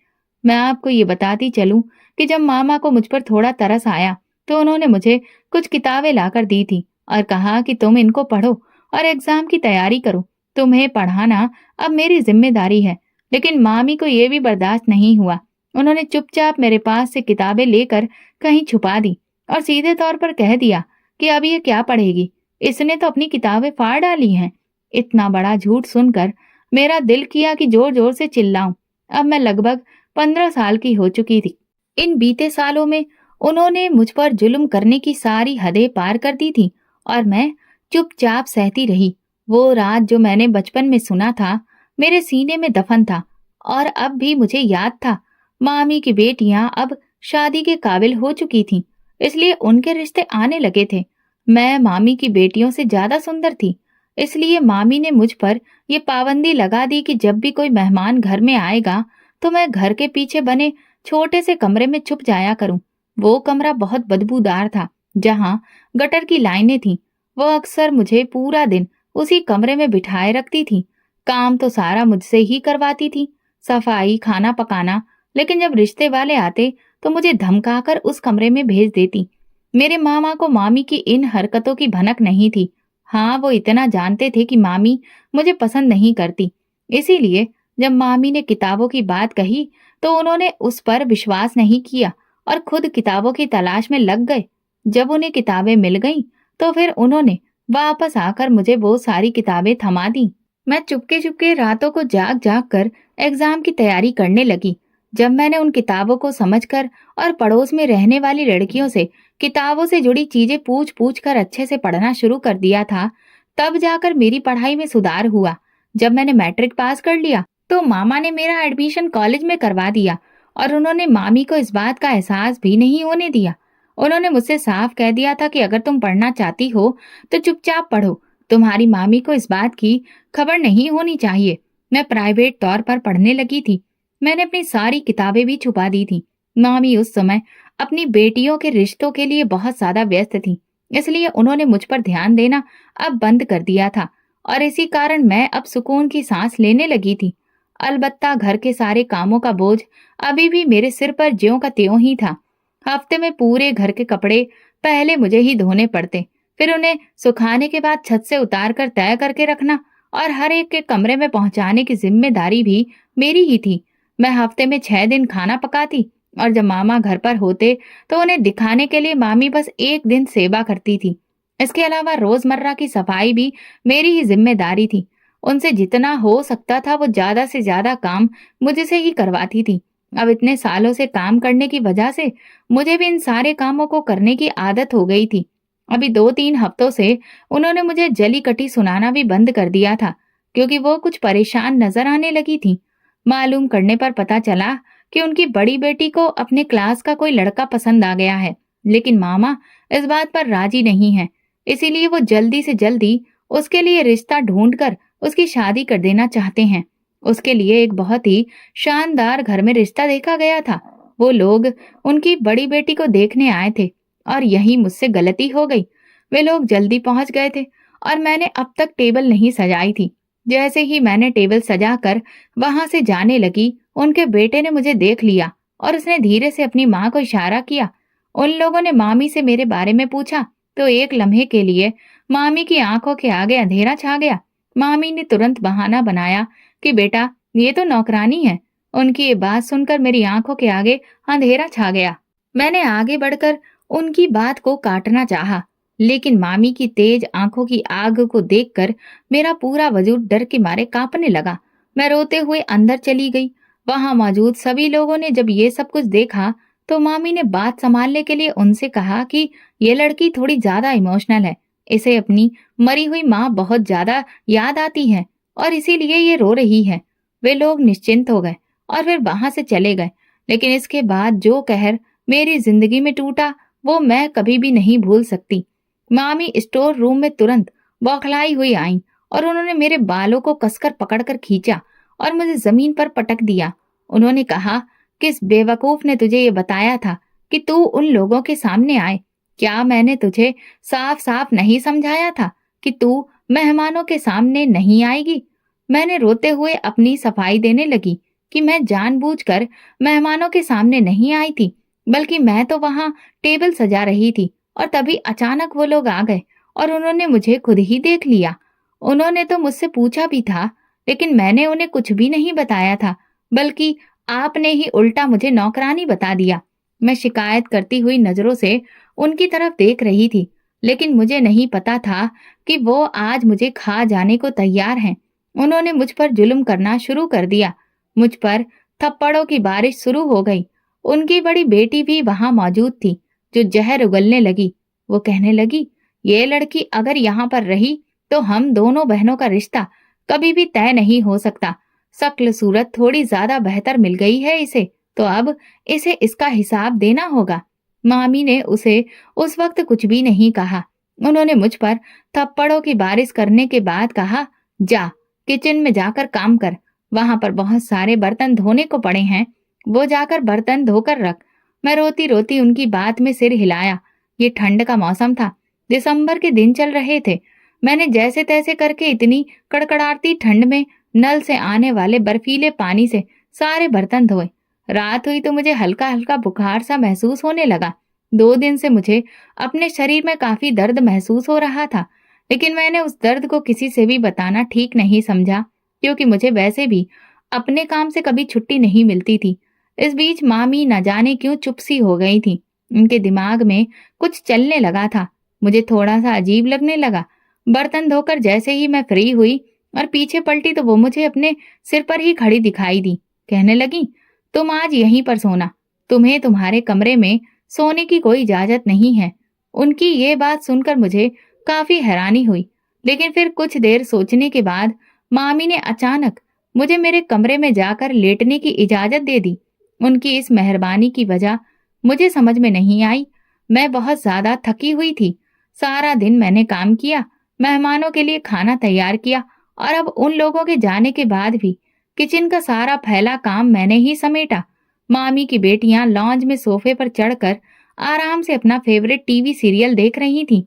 मैं आपको ये बताती चलूं कि जब मामा को मुझ पर थोड़ा तरस आया तो उन्होंने मुझे कुछ किताबें लाकर दी थी और कहा कि तुम इनको पढ़ो और एग्जाम की तैयारी करो। तुम्हें पढ़ाना अब मेरी जिम्मेदारी है। लेकिन मामी को ये भी बर्दाश्त नहीं हुआ। उन्होंने चुपचाप मेरे पास से किताबें लेकर कहीं छुपा दी और सीधे तौर पर कह दिया कि अब ये क्या पढ़ेगी, इसने तो अपनी किताबें फाड़ डाली हैं। इतना बड़ा झूठ सुनकर मेरा दिल किया कि जोर जोर से चिल्लाऊं। अब मैं लगभग 15 साल की हो चुकी थी। इन बीते सालों में उन्होंने मुझ पर जुल्म करने की सारी हदें पार कर दी थी और मैं चुपचाप सहती रही। वो रात जो मैंने बचपन में सुना था मेरे सीने में दफन था और अब भी मुझे याद था। मामी की बेटियां अब शादी के काबिल हो चुकी थीं, इसलिए उनके रिश्ते आने लगे थे। मैं मामी की बेटियों से ज्यादा सुंदर थी, इसलिए मामी ने मुझ पर ये पाबंदी लगा दी कि जब भी कोई मेहमान घर में आएगा तो मैं घर के पीछे बने छोटे से कमरे में छुप जाया करूं। वो कमरा बहुत बदबूदार था, जहां गटर की लाइनें थीं। वो अक्सर मुझे पूरा दिन उसी कमरे में बिठाए रखती थी। काम तो सारा मुझसे ही करवाती थी, सफाई, खाना पकाना। लेकिन जब रिश्ते वाले आते तो मुझे धमकाकर उस कमरे में भेज देती। मेरे मामा को मामी की इन हरकतों की भनक नहीं थी। हाँ, वो इतना जानते थे कि मामी मुझे पसंद नहीं करती। इसीलिए जब मामी ने किताबों की बात कही तो उन्होंने उस पर विश्वास नहीं किया और खुद किताबों की तलाश में लग गए। जब उन्हें किताबें मिल गईं, तो फिर उन्होंने वापस आकर मुझे वो सारी किताबें थमा दी। मैं चुपके चुपके रातों को जाग जाग कर एग्जाम की तैयारी करने लगी। जब मैंने उन किताबों को समझकर और पड़ोस में रहने वाली लड़कियों से किताबों से जुड़ी चीजें पूछ पूछ कर अच्छे से पढ़ना शुरू कर दिया था, तब जाकर मेरी पढ़ाई में सुधार हुआ। जब मैंने मैट्रिक पास कर लिया तो मामा ने मेरा एडमिशन कॉलेज में करवा दिया और उन्होंने मामी को इस बात का एहसास भी नहीं होने दिया। उन्होंने मुझसे साफ कह दिया था कि अगर तुम पढ़ना चाहती हो तो चुपचाप पढ़ो, तुम्हारी मामी को इस बात की खबर नहीं होनी चाहिए। मैं प्राइवेट तौर पर पढ़ने लगी थी। मैंने अपनी सारी किताबें भी छुपा दी थी। मामी उस समय अपनी बेटियों के रिश्तों के लिए बहुत ज्यादा व्यस्त थी, इसलिए उन्होंने मुझ पर ध्यान देना अब बंद कर दिया था और इसी कारण मैं अब सुकून की सांस लेने लगी थी। अलबत्ता घर के सारे कामों का बोझ अभी भी मेरे सिर पर ज्यों का त्यों ही था। हफ्ते में पूरे घर के कपड़े पहले मुझे ही धोने पड़ते, फिर उन्हें सुखाने के बाद छत से उतार कर तय करके रखना और हर एक के कमरे में पहुंचाने की जिम्मेदारी भी मेरी ही थी। मैं हफ्ते में 6 दिन खाना पकाती और जब मामा घर पर होते तो उन्हें दिखाने के लिए मामी बस 1 दिन सेवा करती थी। इसके अलावा रोजमर्रा की सफाई भी मेरी ही जिम्मेदारी थी। उनसे जितना हो सकता था वो ज्यादा से ज्यादा काम मुझसे ही करवाती थी। अब इतने सालों से काम करने की वजह से मुझे भी इन सारे कामों को करने की आदत हो गई थी। अभी 2-3 हफ्तों से उन्होंने मुझे जली कटी सुनाना भी बंद कर दिया था, क्योंकि वो कुछ परेशान नजर आने लगी थी। मालूम करने पर पता चला कि उनकी बड़ी बेटी को अपने क्लास का कोई लड़का पसंद आ गया है, लेकिन मामा इस बात पर राजी नहीं है। इसीलिए वो जल्दी से जल्दी उसके लिए रिश्ता ढूंढकर उसकी शादी कर देना चाहते हैं। उसके लिए एक बहुत ही शानदार घर में रिश्ता देखा गया था। वो लोग उनकी बड़ी बेटी को देखने आए थे और यही मुझसे गलती हो गई। वे लोग जल्दी पहुंच गए थे और मैंने अब तक टेबल नहीं सजाई थी। जैसे ही मैंने टेबल सजाकर वहां से जाने लगी, उनके बेटे ने मुझे देख लिया और उसने धीरे से अपनी माँ को इशारा किया। उन लोगों ने मामी से मेरे बारे में पूछा तो एक लम्हे के लिए मामी की आंखों के आगे अंधेरा छा गया। मामी ने तुरंत बहाना बनाया कि बेटा, ये तो नौकरानी है। उनकी ये बात सुनकर मेरी आंखों के आगे अंधेरा छा गया। मैंने आगे बढ़कर उनकी बात को काटना चाहा, लेकिन मामी की तेज आंखों की आग को देखकर मेरा पूरा वजूद डर के मारे कांपने लगा। मैं रोते हुए अंदर चली गई। वहां मौजूद सभी लोगों ने जब ये सब कुछ देखा तो मामी ने बात संभालने के लिए उनसे कहा कि ये लड़की थोड़ी ज्यादा इमोशनल है, इसे अपनी मरी हुई माँ बहुत ज्यादा याद आती है और इसीलिए ये रो रही है। वे लोग निश्चिंत हो गए और फिर वहां से चले गए। लेकिन इसके बाद जो कहर मेरी जिंदगी में टूटा वो मैं कभी भी नहीं भूल सकती। मामी स्टोर रूम में तुरंत बौखलाई हुई आई और उन्होंने मेरे बालों को कसकर पकड़कर खींचा और मुझे जमीन पर पटक दिया। उन्होंने कहा, किस बेवकूफ ने तुझे ये बताया था कि तू उन लोगों के सामने आए? क्या मैंने तुझे साफ साफ नहीं समझाया था कि तू मेहमानों के सामने नहीं आएगी? मैंने रोते हुए अपनी सफाई देने लगी कि मैं जानबूझकर मेहमानों के सामने नहीं आई थी, बल्कि मैं तो वहां टेबल सजा रही थी और तभी अचानक वो लोग आ गए और उन्होंने मुझे खुद ही देख लिया। उन्होंने तो मुझसे पूछा भी था, लेकिन मैंने उन्हें कुछ भी नहीं बताया था, बल्कि आपने ही उल्टा मुझे नौकरानी बता दिया। मैं शिकायत करती हुई नजरों से उनकी तरफ देख रही थी, लेकिन मुझे नहीं पता था कि वो आज मुझे खा जाने को तैयार हैं। उन्होंने मुझ पर जुल्म करना शुरू कर दिया। मुझ पर थप्पड़ों की बारिश शुरू हो गई। उनकी बड़ी बेटी भी वहां मौजूद थी, जो जहर उगलने लगी। वो कहने लगी, ये लड़की अगर यहाँ पर रही तो हम दोनों बहनों का रिश्ता कभी भी तय नहीं हो सकता। शक्ल सूरत थोड़ी ज्यादा बेहतर मिल गई है इसे, तो अब इसे इसका हिसाब देना होगा। मामी ने उसे उस वक्त कुछ भी नहीं कहा। उन्होंने मुझ पर थप्पड़ों की बारिश करने के बाद कहा, जा किचन में जाकर काम कर, वहां पर बहुत सारे बर्तन धोने को पड़े हैं, वो जाकर बर्तन धोकर रख। मैं रोती रोती उनकी बात में सिर हिलाया। ये ठंड का मौसम था, दिसंबर के दिन चल रहे थे। मैंने जैसे तैसे करके इतनी कड़कड़ाती ठंड में नल से आने वाले बर्फीले पानी से सारे बर्तन धोए। रात हुई तो मुझे हल्का हल्का बुखार सा महसूस होने लगा। 2 दिन से मुझे अपने शरीर में काफी दर्द महसूस हो रहा था, लेकिन मैंने उस दर्द को किसी से भी बताना ठीक नहीं समझा, क्योंकि मुझे वैसे भी अपने काम से कभी छुट्टी नहीं मिलती थी। इस बीच मामी न जाने क्यों चुप सी हो गई थी। उनके दिमाग में कुछ चलने लगा था। मुझे थोड़ा सा अजीब लगने लगा। बर्तन धोकर जैसे ही मैं फ्री हुई और पीछे पलटी तो वो मुझे अपने सिर पर ही खड़ी दिखाई दी। कहने लगी, तुम आज यहीं पर सोना, तुम्हें तुम्हारे कमरे में सोने की कोई इजाजत नहीं है। उनकी ये बात सुनकर मुझे काफी हैरानी हुई, लेकिन फिर कुछ देर सोचने के बाद मामी ने अचानक मुझे मेरे कमरे में जाकर लेटने की इजाजत दे दी। उनकी इस मेहरबानी की वजह मुझे समझ में नहीं आई। मैं बहुत ज्यादा थकी हुई थी। सारा दिन मैंने काम किया, मेहमानों के लिए खाना तैयार किया और अब उन लोगों के जाने के बाद भी किचन का सारा फैला काम मैंने ही समेटा। मामी की बेटियां लॉन्ज में सोफे पर चढ़कर आराम से अपना फेवरेट टीवी सीरियल देख रही थीं।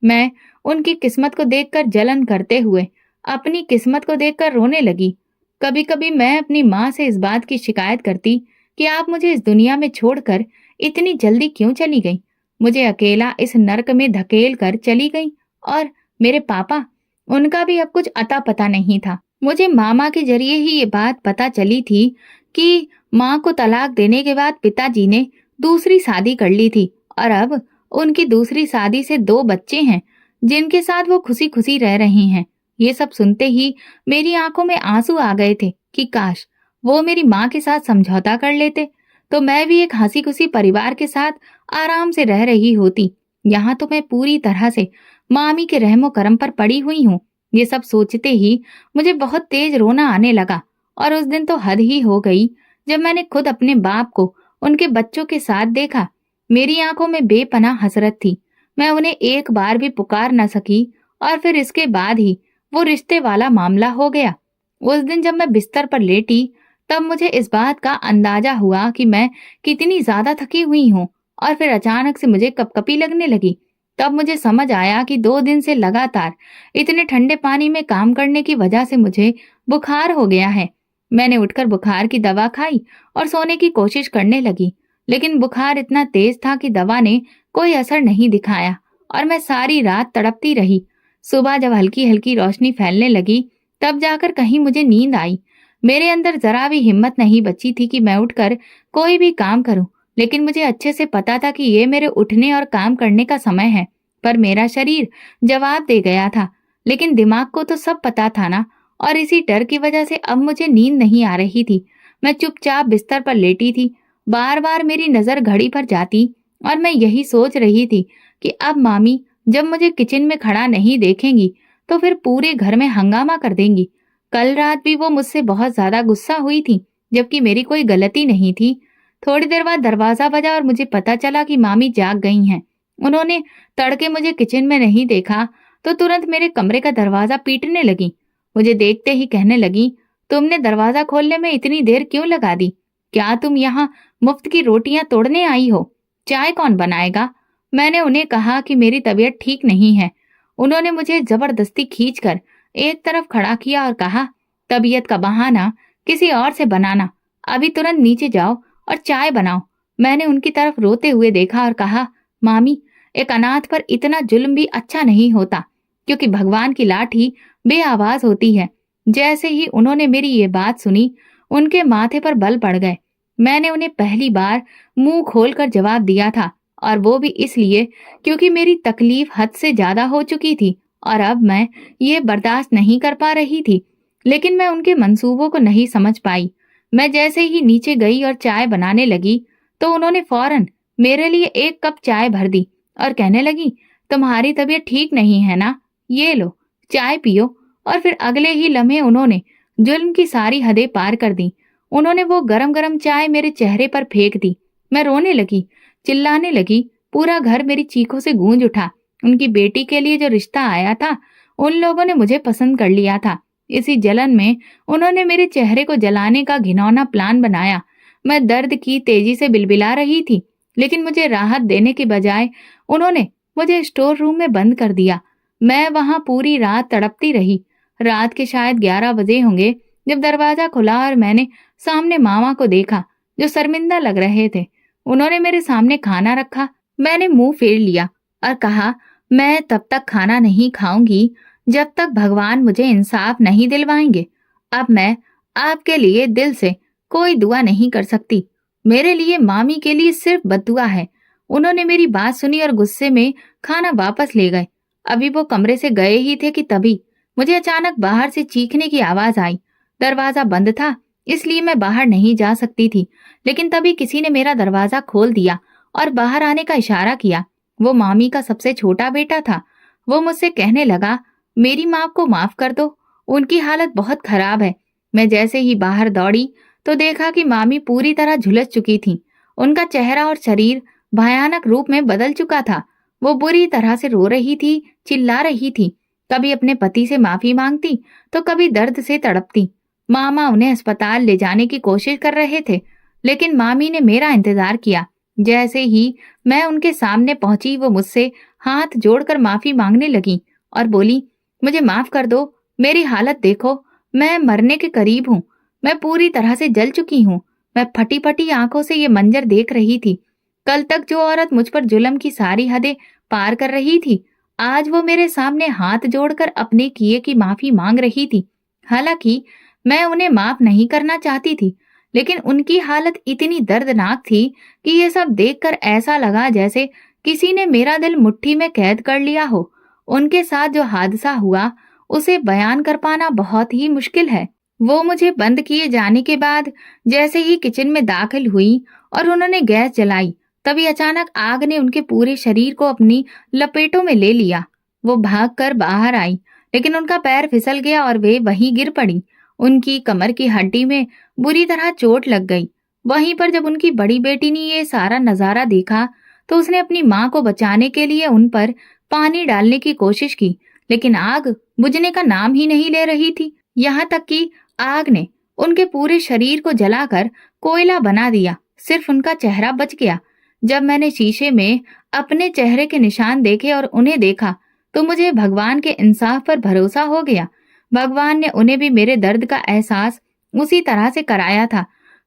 मैं उनकी किस्मत को देखकर जलन करते हुए अपनी किस्मत को देखकर रोने लगी। कभी कभी मैं अपनी माँ से इस बात की शिकायत करती कि आप मुझे इस दुनिया में छोड़कर इतनी जल्दी क्यों चली गई, मुझे अकेला इस नर्क में धकेल कर चली गई। और मेरे पापा, उनका भी अब कुछ अता पता नहीं था। मुझे मामा के जरिए ही ये बात पता चली थी कि माँ को तलाक देने के बाद पिताजी ने दूसरी शादी कर ली थी और अब उनकी दूसरी शादी से 2 बच्चे हैं, जिनके साथ वो खुशी खुशी रह रहे हैं। ये सब सुनते ही मेरी आंखों में आंसू आ गए थे कि काश वो मेरी माँ के साथ समझौता कर लेते, तो मैं भी एक हंसी खुशी परिवार के साथ आराम से रह रही होती। यहाँ तो मैं पूरी तरह से मामी के रहमो करम पर पड़ी हुई हूँ। ये सब सोचते ही मुझे बहुत तेज रोना आने लगा। और उस दिन तो हद ही हो गई जब मैंने खुद अपने बाप को उनके बच्चों के साथ देखा। मेरी आंखों में बेपनाह हसरत थी। मैं उन्हें एक बार भी पुकार न सकी और फिर इसके बाद ही वो रिश्ते वाला मामला हो गया। उस दिन जब मैं बिस्तर पर लेटी तब मुझे इस बात का अंदाजा हुआ कि मैं कितनी ज्यादा थकी हुई हूँ। और फिर अचानक से मुझे कपकपी लगने लगी। तब मुझे समझ आया कि 2 दिन से लगातार इतने ठंडे पानी में काम करने की वजह से मुझे बुखार हो गया है। मैंने उठकर बुखार की दवा खाई और सोने की कोशिश करने लगी, लेकिन बुखार इतना तेज था कि दवा ने कोई असर नहीं दिखाया और मैं सारी रात तड़पती रही। सुबह जब हल्की हल्की रोशनी फैलने लगी तब जाकर कहीं मुझे नींद आई। मेरे अंदर जरा भी हिम्मत नहीं बची थी कि मैं उठकर कोई भी काम करूं, लेकिन मुझे अच्छे से पता था कि ये मेरे उठने और काम करने का समय है। पर मेरा शरीर जवाब दे गया था, लेकिन दिमाग को तो सब पता था ना। और इसी डर की वजह से अब मुझे नींद नहीं आ रही थी। मैं चुपचाप बिस्तर पर लेटी थी। बार बार मेरी नजर घड़ी पर जाती और मैं यही सोच रही थी कि अब मामी जब मुझे किचन में खड़ा नहीं देखेंगी तो फिर पूरे घर में हंगामा कर देंगी। कल रात भी वो मुझसे बहुत ज्यादा गुस्सा हुई थी, जबकि मेरी कोई गलती नहीं थी। थोड़ी देर बाद दरवाजा बजा और मुझे पता चला कि मामी जाग गई हैं। उन्होंने तड़के मुझे किचन में नहीं देखा तो तुरंत मेरे कमरे का दरवाजा पीटने लगी। मुझे देखते ही कहने लगी, तुमने दरवाजा खोलने में इतनी देर क्यों लगा दी? क्या तुम यहाँ मुफ्त की रोटियां तोड़ने आई हो? चाय कौन बनाएगा? मैंने उन्हें कहा कि मेरी तबीयत ठीक नहीं है। उन्होंने मुझे जबरदस्ती खींचकर एक तरफ खड़ा किया और कहा, तबीयत का बहाना किसी और से बनाना। अभी तुरंत नीचे जाओ और चाय बनाओ। मैंने उनकी तरफ रोते हुए देखा और कहा, मामी, एक अनाथ पर इतना जुल्म भी अच्छा नहीं होता, क्योंकि भगवान की लाठी बेआवाज होती है। जैसे ही उन्होंने मेरी ये बात सुनी, उनके माथे पर बल पड़ गए। मैंने उन्हें पहली बार मुंह खोलकर जवाब दिया था, और वो भी इसलिए क्योंकि मेरी तकलीफ हद से ज्यादा हो चुकी थी और अब मैं ये बर्दाश्त नहीं कर पा रही थी। लेकिन मैं उनके मंसूबों को नहीं समझ पाई। मैं जैसे ही नीचे गई और चाय बनाने लगी तो उन्होंने फौरन मेरे लिए 1 कप चाय भर दी और कहने लगी, तुम्हारी तबीयत ठीक नहीं है ना, ये लो चाय पियो। और फिर अगले ही लम्हे उन्होंने जुल्म की सारी हदें पार कर दी। उन्होंने वो गरम गरम चाय मेरे चेहरे पर फेंक दी। मैं रोने लगी, चिल्लाने लगी। पूरा घर मेरी चीखों से गूंज उठा। उनकी बेटी के लिए जो रिश्ता आया था, उन लोगों ने मुझे पसंद कर लिया था। इसी जलन में उन्होंने मेरे चेहरे को जलाने का घिनौना प्लान बनाया। मैं दर्द की तेजी से बिलबिला रही थी, लेकिन मुझे राहत देने के बजाय उन्होंने मुझे स्टोर रूम में बंद कर दिया। मैं वहां पूरी रात तड़पती रही। रात के शायद 11 बजे होंगे जब दरवाजा खुला और मैंने सामने मामा को देखा, जो शर्मिंदा लग रहे थे। उन्होंने मेरे सामने खाना रखा। मैंने मुंह फेर लिया और कहा, मैं तब तक खाना नहीं खाऊंगी जब तक भगवान मुझे इंसाफ नहीं दिलवाएंगे। अब मैं आपके लिए दिल से कोई दुआ नहीं कर सकती। मेरे लिए मामी के लिए सिर्फ बद्दुआ है। उन्होंने मेरी बात सुनी और गुस्से में खाना वापस ले गए। अभी वो कमरे से गए ही थे कि तभी मुझे अचानक बाहर से चीखने की आवाज आई। दरवाजा बंद था, इसलिए मैं बाहर नहीं जा सकती थी, लेकिन तभी किसी ने मेरा दरवाजा खोल दिया और बाहर आने का इशारा किया। वो मामी का सबसे छोटा बेटा था। वो मुझसे कहने लगा, मेरी माँ को माफ कर दो, उनकी हालत बहुत खराब है। मैं जैसे ही बाहर दौड़ी तो देखा कि मामी पूरी तरह झुलस चुकी थी। उनका चेहरा और शरीर भयानक रूप में बदल चुका था। वो बुरी तरह से रो रही थी, चिल्ला रही थी, कभी अपने पति से माफी मांगती तो कभी दर्द से तड़पती। मामा उन्हें अस्पताल ले जाने की कोशिश कर रहे थे, लेकिन मामी ने मेरा इंतजार किया। जैसे ही मैं उनके सामने पहुंची, वो मुझसे हाथ जोड़कर माफी मांगने लगी और बोली, मुझे माफ कर दो, मेरी हालत देखो, मैं मरने के करीब हूँ। मैं पूरी तरह से जल चुकी हूँ। मैं फटी फटी आंखों से ये मंजर देख रही थी। कल तक जो औरत मुझ पर जुल्म की सारी हदें पार कर रही थी, आज वो मेरे सामने हाथ जोड़कर अपने किए की माफी मांग रही थी। हालांकि मैं उन्हें माफ नहीं करना चाहती थी, लेकिन उनकी हालत इतनी दर्दनाक थी कि ये सब देखकर ऐसा लगा जैसे किसी ने मेरा दिल मुट्ठी में कैद कर लिया हो। उनके साथ जो हादसा हुआ उसे बयान कर पाना बहुत ही मुश्किल है। वो मुझे बंद किए जाने के बाद जैसे ही किचन में दाखिल हुई और उन्होंने गैस जलाई तभी अचानक आग ने उनके पूरे शरीर को अपनी लपेटों में ले लिया। वो भागकर बाहर आई, लेकिन उनका पैर फिसल गया और वे वहीं गिर पड़ी। उनकी कमर की हड्डी में बुरी तरह चोट लग गई। वहीं पर जब उनकी बड़ी बेटी ने ये सारा नजारा देखा, तो उसने अपनी माँ को बचाने के लिए उन पर पानी डालने की कोशिश की, लेकिन आग बुझने का नाम ही नहीं ले रही थी। यहाँ तक कि आग ने उनके पूरे शरीर को जलाकर कोयला बना दिया। सिर्फ उनका चेहरा बच गया। जब मैंने शीशे में अपने चेहरे के निशान देखे और उन्हें देखा, तो मुझे भगवान के इंसाफ पर भरोसा हो गया। भगवान ने उन्हें भी मेरे दर्द का एहसास उसी तरह से कराया था।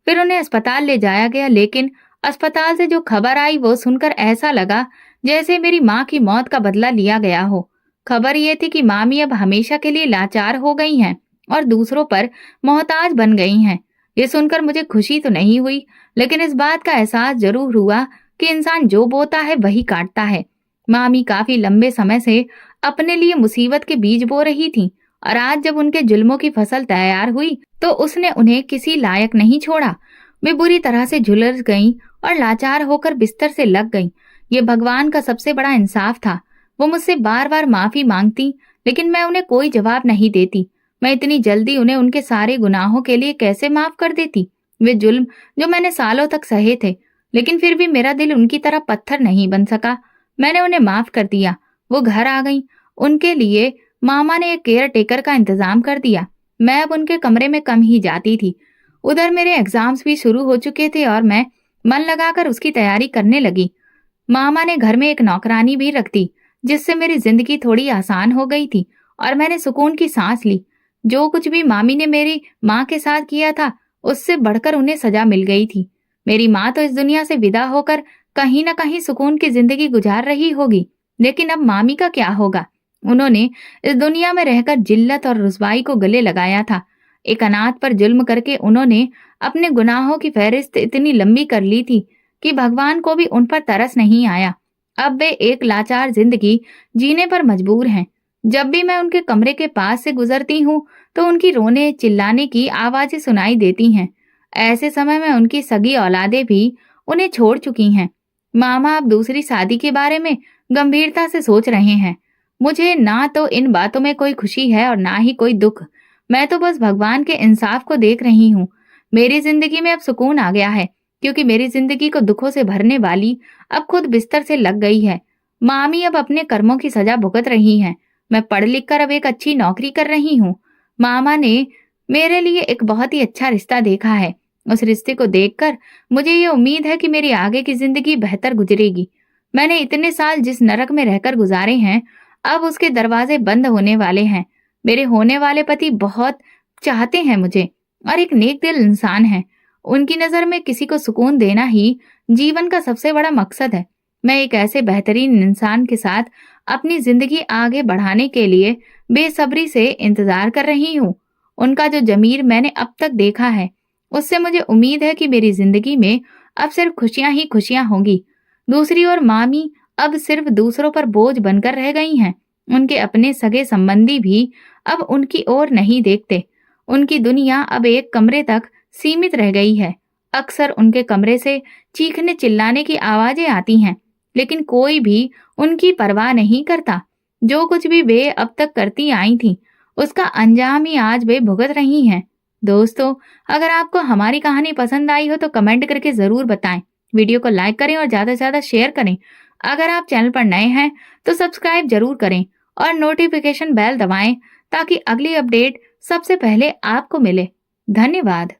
फिर उन्हें अस्पताल ले जाया गया, लेकिन अस्पताल से जो खबर आई वो सुनकर ऐसा लगा जैसे मेरी माँ की मौत का बदला लिया गया हो। खबर ये थी कि मामी अब हमेशा के लिए लाचार हो गई हैं और दूसरों पर मोहताज बन गई हैं। ये सुनकर मुझे खुशी तो नहीं हुई, लेकिन इस बात का एहसास जरूर हुआ कि इंसान जो बोता है वही काटता है। मामी काफी लंबे समय से अपने लिए मुसीबत के बीज बो रही थी, और आज जब उनके जुल्मों की फसल तैयार हुई तो उसने उन्हें किसी लायक नहीं छोड़ा। वे बुरी तरह से झुलस गईं और लाचार होकर बिस्तर से लग गईं। ये भगवान का सबसे बड़ा इंसाफ था। वो मुझसे बार बार माफी मांगती, लेकिन मैं उन्हें कोई जवाब नहीं देती। मैं इतनी जल्दी उन्हें उनके सारे गुनाहों के लिए कैसे माफ कर देती? वे जुल्म जो मैंने सालों तक सहे थे, लेकिन फिर भी मेरा दिल उनकी तरह पत्थर नहीं बन सका। मैंने उन्हें माफ कर दिया। वो घर आ गईं। उनके लिए मामा ने एक केयर टेकर का इंतजाम कर दिया। मैं अब उनके कमरे में कम ही जाती थी। उधर मेरे एग्जाम्स भी शुरू हो चुके थे और मैं मन लगाकर उसकी तैयारी करने लगी। मामा ने घर में एक नौकरानी भी रख दी, जिससे मेरी जिंदगी थोड़ी आसान हो गई थी और मैंने सुकून की सांस ली। जो कुछ भी मामी ने मेरी माँ के साथ किया था, उससे बढ़कर उन्हें सजा मिल गई थी। मेरी माँ तो इस दुनिया से विदा होकर कहीं न कहीं सुकून की जिंदगी गुजार रही होगी, लेकिन अब मामी का क्या होगा? उन्होंने इस दुनिया में रहकर जिल्लत और रुसवाई को गले लगाया था। एक अनाथ पर जुल्म करके उन्होंने अपने गुनाहों की फहरिस्त इतनी लंबी कर ली थी कि भगवान को भी उन पर तरस नहीं आया। अब वे एक लाचार जिंदगी जीने पर मजबूर हैं। जब भी मैं उनके कमरे के पास से गुजरती हूँ, तो उनकी रोने चिल्लाने की आवाजें सुनाई देती हैं। ऐसे समय में उनकी सगी औलादें भी उन्हें छोड़ चुकी हैं। मामा अब दूसरी शादी के बारे में गंभीरता से सोच रहे हैं। मुझे ना तो इन बातों में कोई खुशी है और ना ही कोई दुख। मैं तो बस भगवान के इंसाफ को देख रही हूँ। मेरी जिंदगी में अब सुकून आ गया है, क्योंकि मेरी जिंदगी को दुखों से भरने वाली अब खुद बिस्तर से लग गई है। मामी अब अपने कर्मों की सजा भुगत रही हैं। मैं पढ़ लिख कर अब एक अच्छी नौकरी कर रही हूँ। मामा ने मेरे लिए एक बहुत ही अच्छा रिश्ता देखा है। उस रिश्ते को देखकर मुझे ये उम्मीद है कि मेरी आगे की जिंदगी बेहतर गुजरेगी। मैंने इतने साल जिस नरक में रहकर गुजारे हैं, अब उसके दरवाजे बंद होने वाले हैं। मेरे होने वाले पति बहुत चाहते हैं मुझे और एक नेक दिल इंसान है। उनकी नजर में किसी को सुकून देना ही जीवन का सबसे बड़ा मकसद है। मैं एक ऐसे बेहतरीन इंसान के साथ अपनी जिंदगी आगे बढ़ाने के लिए बेसब्री से इंतजार कर रही हूँ। उनका जो जमीर मैंने अब तक देखा है, उससे मुझे उम्मीद है कि मेरी जिंदगी में अब सिर्फ खुशियां ही खुशियां होंगी। दूसरी ओर मामी अब सिर्फ दूसरों पर बोझ बनकर रह गई हैं। उनके अपने सगे संबंधी भी अब उनकी ओर नहीं देखते। उनकी दुनिया अब एक कमरे तक सीमित रह गई है। अक्सर उनके कमरे से चीखने चिल्लाने की आवाजें आती हैं, लेकिन कोई भी उनकी परवाह नहीं करता। जो कुछ भी वे अब तक करती आई थीं, उसका अंजाम ही आज वे भुगत रही हैं। दोस्तों, अगर आपको हमारी कहानी पसंद आई हो तो कमेंट करके जरूर बताएं। वीडियो को लाइक करें और ज्यादा से ज्यादा शेयर करें। अगर आप चैनल पर नए हैं तो सब्सक्राइब जरूर करें और नोटिफिकेशन बेल दबाएं, ताकि अगली अपडेट सबसे पहले आपको मिले। धन्यवाद।